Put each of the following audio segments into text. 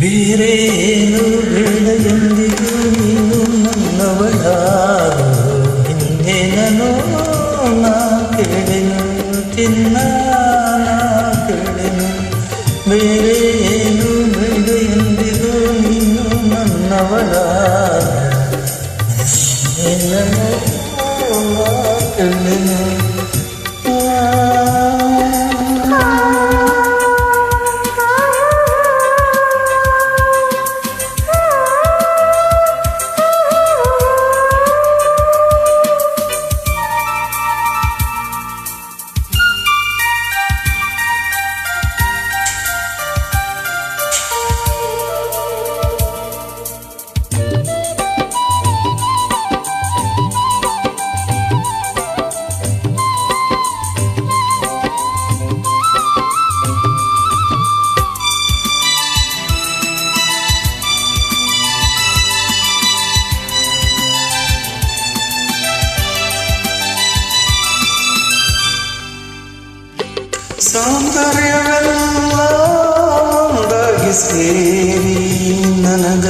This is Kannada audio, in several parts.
ಬೇರೇನು ಬೇಡ ಎಂದಿಗೂ ನೀನು ನನ್ನವಳಾಗು ಹಿಂದೇನೋ ನಾ ಕೇಳೆನು ಚಿನ್ನ ನಾ ಕೇಳೆನು ಬೇರೇನು ಬೇಡ ಎಂದಿಗೂ ನೀನು ನನ್ನವಳಾಗು ಹಿಂದೇನೋ ನಾ ಕೇಳೆನು ಸೌಂದರ್ಯವೆಲ್ಲ ಒಂದಾಗಿ ಸೇರಿ ನನಗ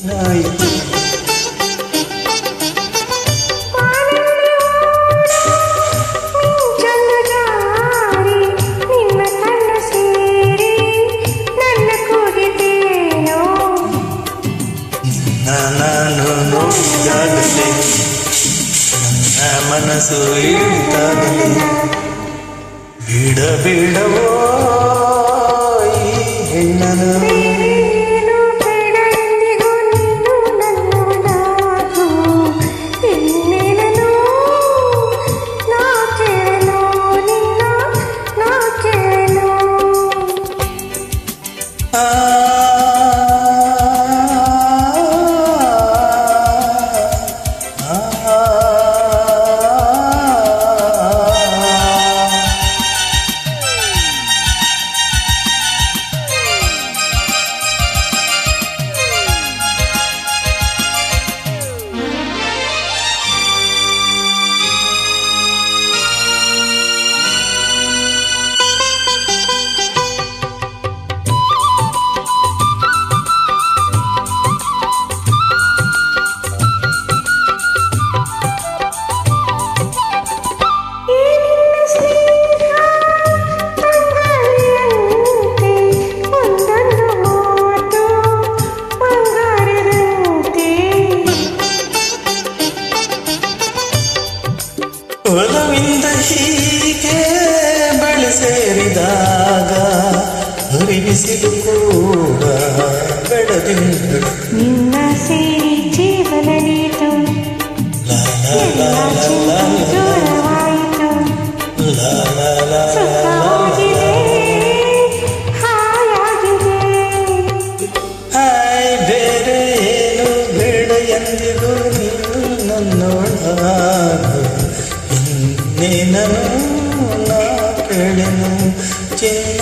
ನಾಯಿತು ನಾನು ನೋಡಿದಾಗಲೇ ನನ್ನ ಮನಸ್ಸು ಇಳಿದಾಗಲೇ ಬಿಡವೋ ಈ ಹೆಣ್ಣನು ಒಲವಿಂದ ಹೀಗೆ ಬಳಿ ಸೇರಿದಾಗ ಹರಿಬಿಸಿಲು ಕೂಡ ಬೆಳದಿಂದು ನಿನ್ನ ಸೇರಿ ಜೀವನ ನೀತು ಜೋರವಾಯಿತು ಸುಖವಾಗಿದೆ ಹಾಯಾಗಿದೆ ಹಾಯ್ ಬೇರೆ ಏನು ಬೇಡ ಎಂದಿಗೂ ನೀನು ನನ್ನೊಳಗಾಗು ಇನ್ನೇನೋ ನಾ ಕೇಳೆನು ಚಿನ್ನ